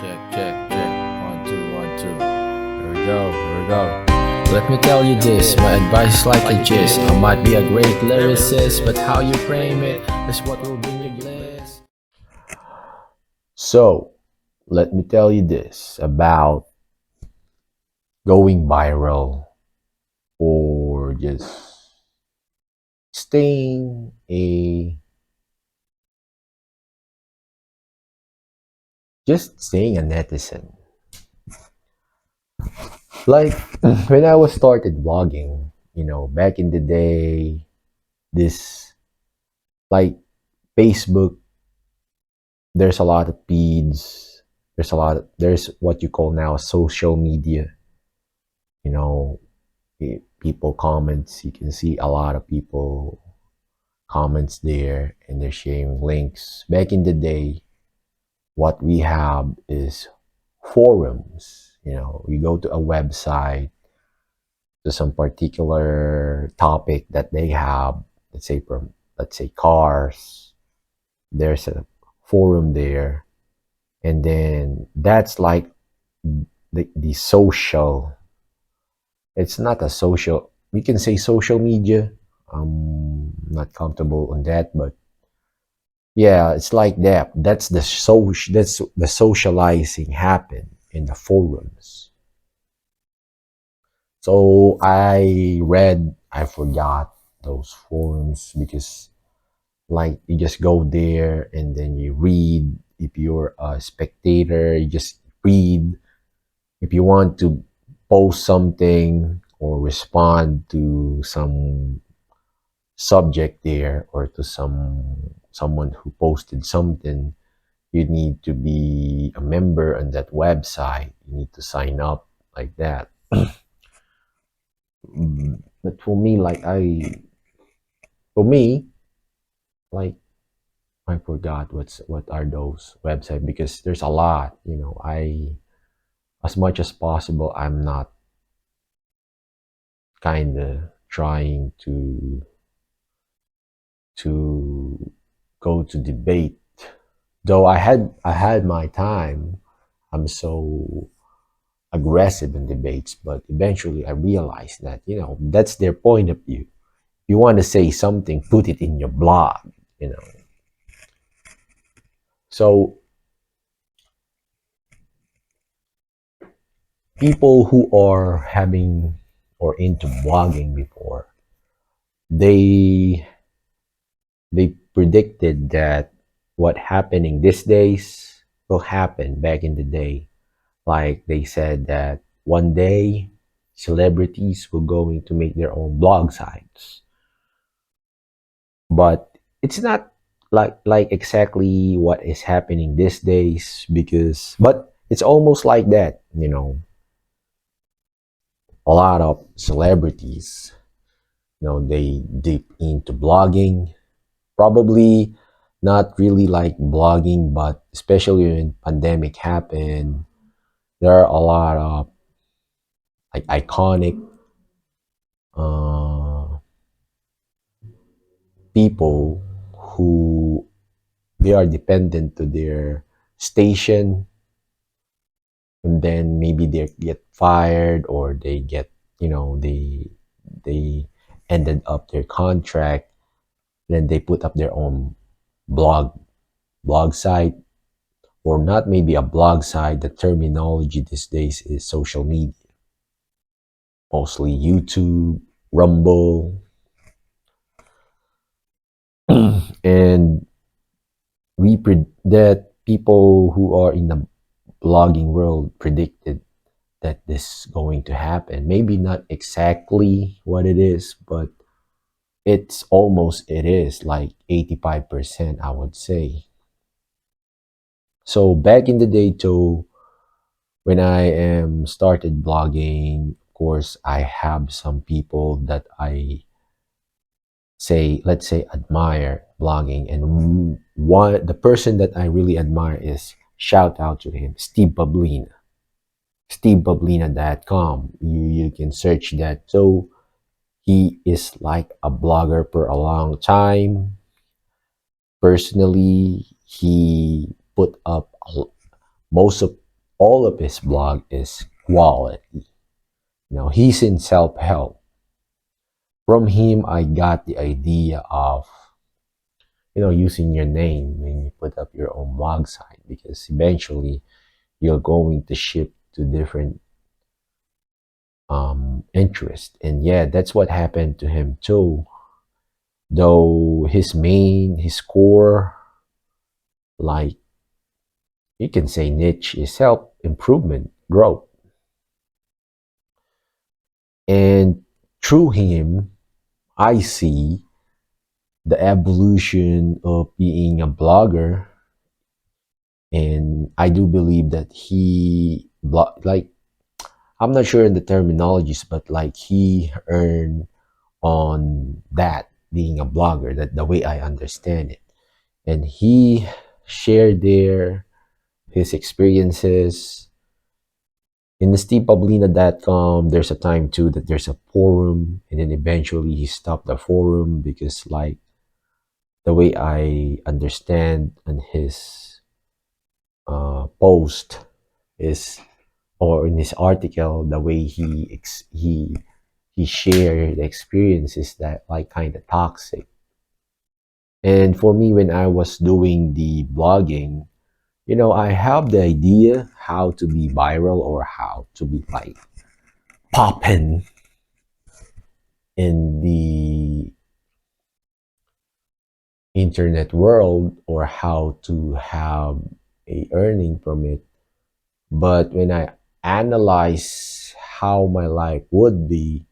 Check. 1, 2, 1, 2. Here we go, here we go. Let me tell you this, my advice is like a gist. I might be a great lyricist, but how you frame it is what will bring you bliss. So, let me tell you this about going viral or staying a just staying a netizen. Like when I was started vlogging, back in the day, this like Facebook, there's a lot of feeds. There's what you call now social media. You know, people comments. You can see a lot of people comments there, and they're sharing links. Back in the day, what we have is forums. You go to a website to some particular topic that they have. Let's say cars. There's a forum there, and then that's like the social. It's not a social. We can say social media. I'm not comfortable on that, but yeah, it's like that. That's the socializing happen in the forums. So I forgot those forums because like you just go there and then you read. If you're a spectator, you just read. If you want to post something or respond to some subject there or to someone who posted something, you need to be a member on that website. You need to sign up like that. But for me, like I forgot what are those websites because there's a lot. I as much as possible, I'm not kind of trying to go to debate. Though I had my time, I'm so aggressive in debates, but eventually I realized that that's their point of view. You want to say something, put it in your blog. You know. So people who are having or into blogging before, they they predicted that what happening these days will happen back in the day. Like they said that one day celebrities were going to make their own blog sites. But it's not like exactly what is happening these days but it's almost like that. A lot of celebrities, they deep into blogging. Probably not really like blogging, but especially when pandemic happened, there are a lot of like iconic uh, people who they are dependent to their station, and then maybe they get fired or they get they ended up their contract. Then they put up their own blog site, or not maybe a blog site. The terminology these days is social media, mostly YouTube, Rumble, and that people who are in the blogging world predicted that this is going to happen. Maybe not exactly what it is, but it is like 85%, I would say. So back in the day too, when I am started blogging, of course, I have some people that let's say, admire blogging, and the person that I really admire is, shout out to him, Steve Bablina. SteveBablina.com. You can search that. So he is like a blogger for a long time. Personally, he put up most of all of his blog is quality. He's in self-help. From him, I got the idea of using your name when you put up your own blog site, because eventually you're going to shift to different interest. And yeah, that's what happened to him too. Though his core, like you can say, niche is self improvement, growth. And through him, I see the evolution of being a blogger. And I do believe that like, I'm not sure in the terminologies, but like he earned on that being a blogger, that the way I understand it. And he shared there his experiences in the stevepablina.com. There's a time too that there's a forum, and then eventually he stopped the forum because, like, the way I understand on his post is, or in his article, the way he shared the experiences, that like kind of toxic. And for me, when I was doing the blogging, I have the idea how to be viral, or how to be like popping in the internet world, or how to have a earning from it. But when I analyze how my life would be,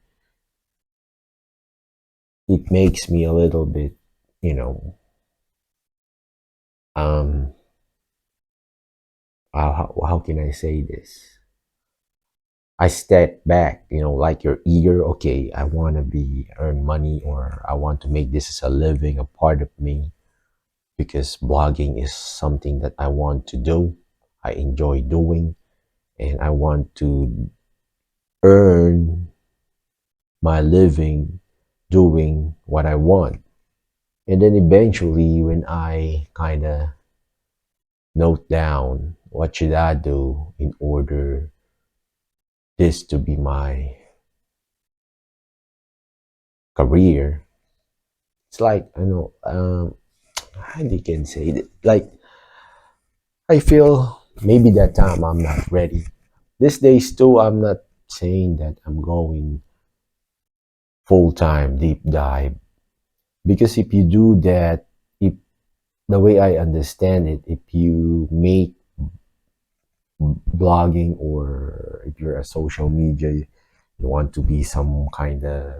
it makes me a little bit, you know, um, how can I say this? I step back, like you're eager. Okay, I want to be earn money, or I want to make this as a living, a part of me, because blogging is something that I want to do. I enjoy doing, and I want to earn my living doing what I want. And then eventually, when I kind of note down what should I do in order this to be my career, it's like, how you can say it, like, I feel maybe that time I'm not ready. These days too, I'm not saying that I'm going full-time deep dive, because if you do that, if the way I understand it, if you make blogging, or if you're a social media, you want to be some kind of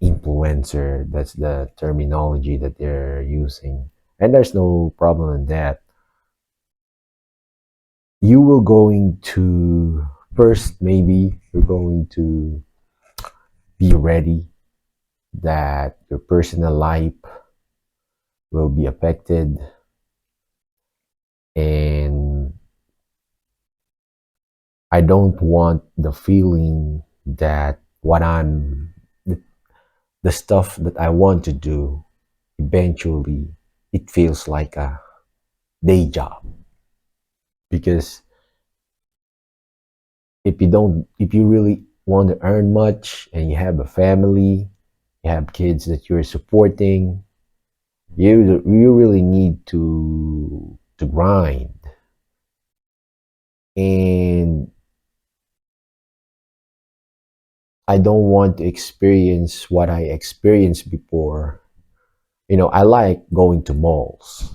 influencer. That's the terminology that they're using, and there's no problem in that. You will going to first, maybe you're going to be ready that your personal life will be affected, and I don't want the feeling that the stuff that I want to do, eventually it feels like a day job. Because if you really want to earn much, and you have a family, you have kids that you're supporting, you really need to grind. And I don't want to experience what I experienced before. I like going to malls,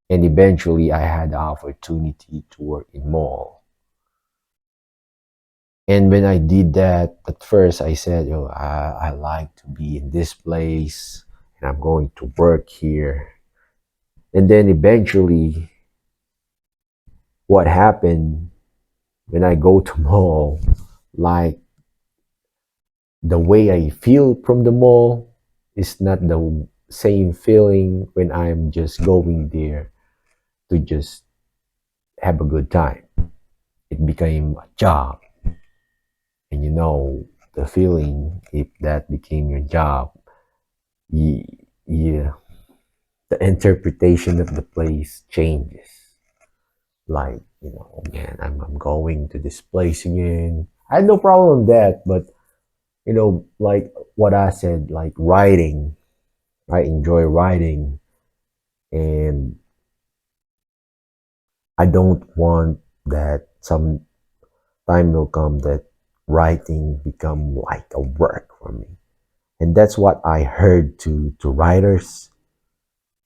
and eventually I had the opportunity to work in mall. And when I did that, at first I said, I like to be in this place, and I'm going to work here. And then eventually, what happened when I go to mall, like, the way I feel from the mall is not the same feeling when I'm just going there to just have a good time. It became a job. And the feeling, if that became your job, you, you, the interpretation of the place changes. Like, man, I'm going to this place again. I had no problem with that, but like what I said, like writing, I enjoy writing, and I don't want that some time will come that writing become like a work for me. And that's what I heard to writers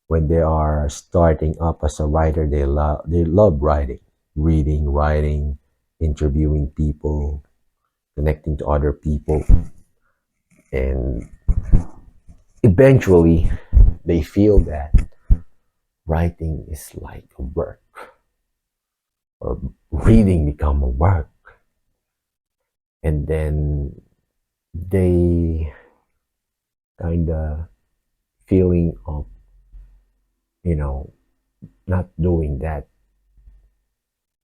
when they are starting up as a writer. They love writing, reading, writing, interviewing people, connecting to other people, and eventually they feel that writing is like a work, or reading become a work, and then they kind of feeling of you know not doing that,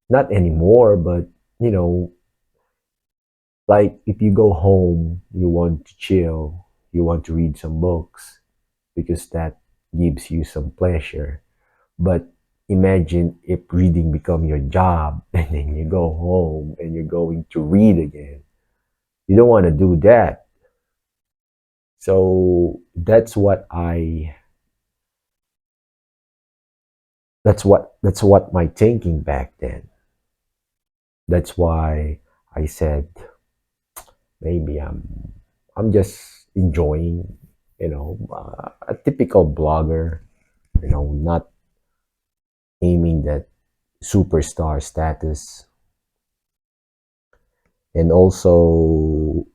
not anymore, but you know like if you go home, you want to chill, you want to read some books because that gives you some pleasure. But imagine if reading become your job and then you go home and you're going to read again. You don't want to do that. So that's what my thinking back then. That's why I said maybe I'm just enjoying, a typical blogger, not aiming that superstar status, and also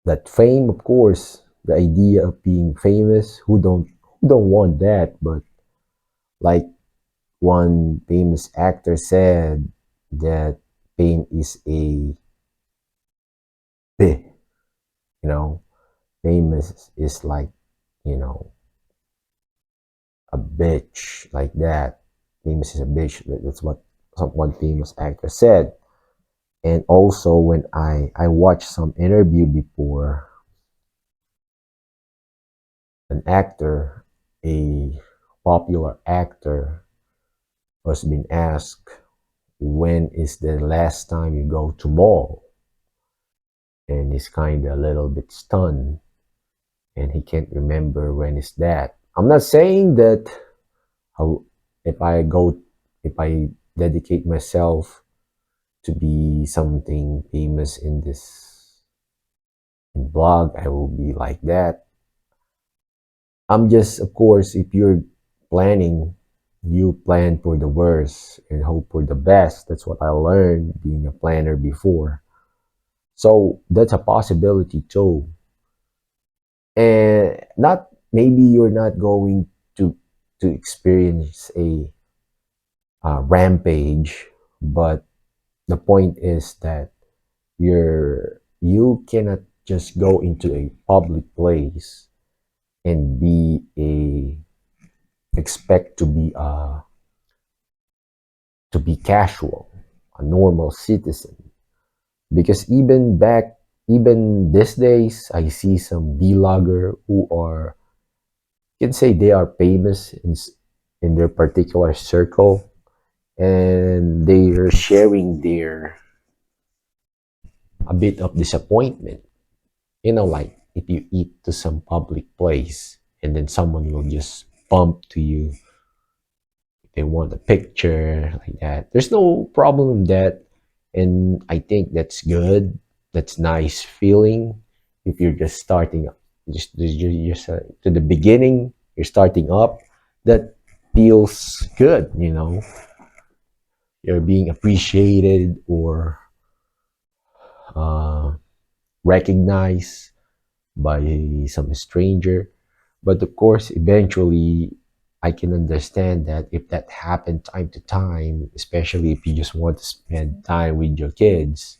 that fame, of course, the idea of being famous. Who don't want that? But like one famous actor said, that fame is a bit, you know, famous is like, you know, a bitch like that. Famous is a bitch. That's what one famous actor said. And also when I watched some interview before, an actor, a popular actor, was being asked, when is the last time you go to mall? And he's kind of a little bit stunned, and he can't remember when is that. I'm not saying that how, if I go, if I dedicate myself to be something famous in this blog, I will be like that. I'm just, of course, if you're planning, you plan for the worst and hope for the best. That's what I learned being a planner before. So that's a possibility too. And not, maybe you're not going to experience a rampage, but the point is that you cannot just go into a public place and be a expect to be casual, a normal citizen. Because even these days, I see some vlogger who are, you can say they are famous in their particular circle, and they are sharing their a bit of disappointment. Like if you eat to some public place and then someone will just bump to you, they want a picture like that. There's no problem with that, and I think that's good. That's nice feeling if you're just starting up, just to the beginning. You're starting up. That feels good. You're being appreciated or uh, recognized by some stranger. But of course, eventually, I can understand that if that happened time to time, especially if you just want to spend time with your kids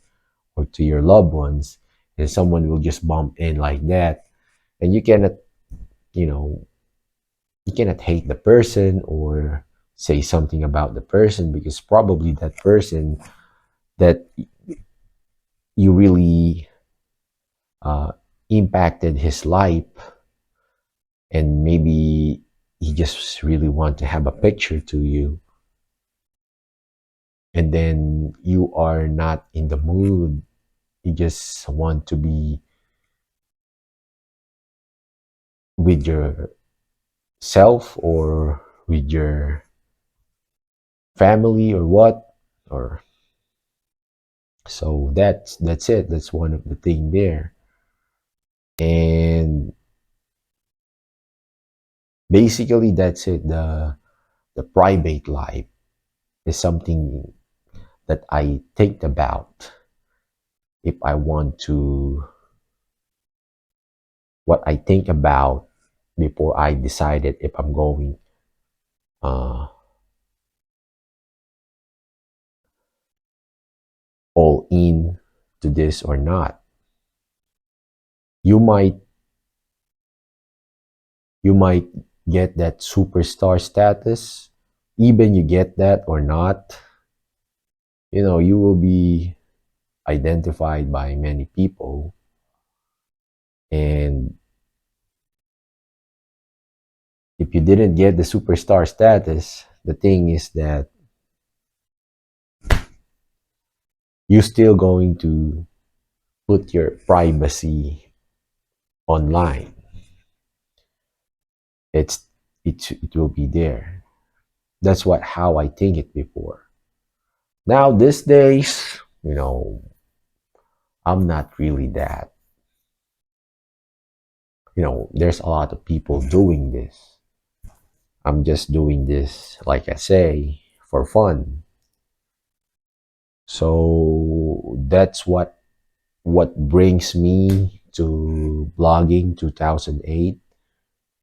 or to your loved ones, and someone will just bump in like that, and you know, you cannot hate the person or say something about the person, because probably that person that you really uh, impacted his life, and maybe he just really want to have a picture to you, and then you are not in the mood, you just want to be with yourself or with your family or what, or so that's it, that's one of the thing there. And basically that's it. The private life is something that I think about if I want to, what I think about before I decided if I'm going uh, all in to this or not. You might you might get that superstar status, even you get that or not, you will be identified by many people. And if you didn't get the superstar status, the thing is that you're still going to put your privacy online. It's it will be there. That's what how I think it before. Now these days, I'm not really that. There's a lot of people doing this. I'm just doing this, like I say, for fun. So that's what brings me to blogging 2008,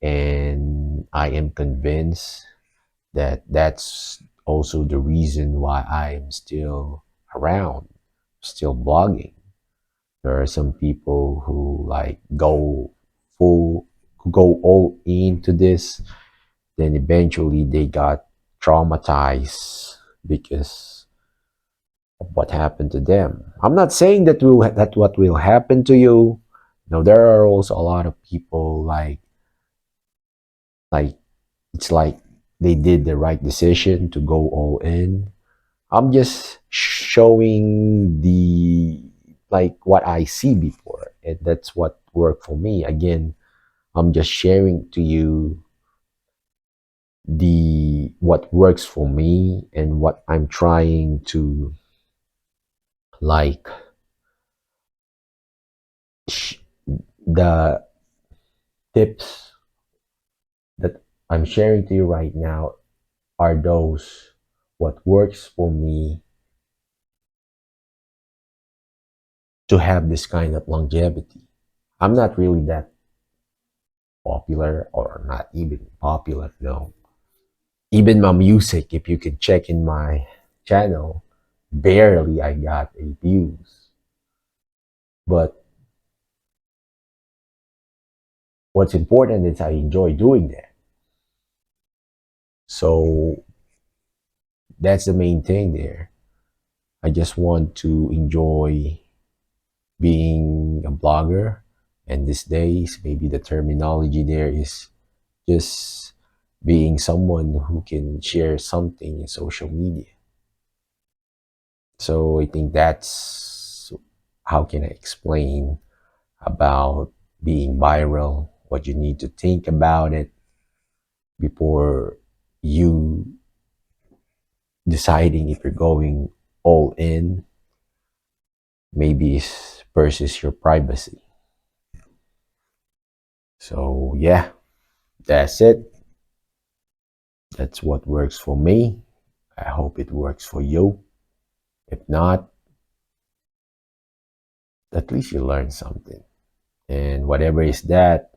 and I am convinced that that's also the reason why I'm still around, still blogging. There are some people who like full go all into this, then eventually they got traumatized because of what happened to them. I'm not saying that what will happen to you. There are also a lot of people like it's like they did the right decision to go all in. I'm just showing the like what I see before, and that's what worked for me. Again, I'm just sharing to you the what works for me and what I'm trying to like sh- the tips that I'm sharing to you right now are those what works for me to have this kind of longevity. I'm not really that popular or not even popular, no. Even my music, if you can check in my channel, barely I got a views. But what's important is I enjoy doing that. So that's the main thing there. I just want to enjoy being a blogger. And these days, maybe the terminology there is just being someone who can share something in social media. So I think that's how can I explain about being viral, what you need to think about it before you deciding if you're going all in, maybe versus your privacy. So yeah, that's it. That's what works for me. I hope it works for you. If not, at least you learn something. And whatever is that,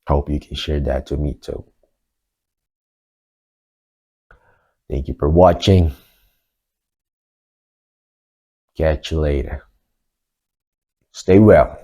hope you can share that to me too. Thank you for watching. Catch you later. Stay well.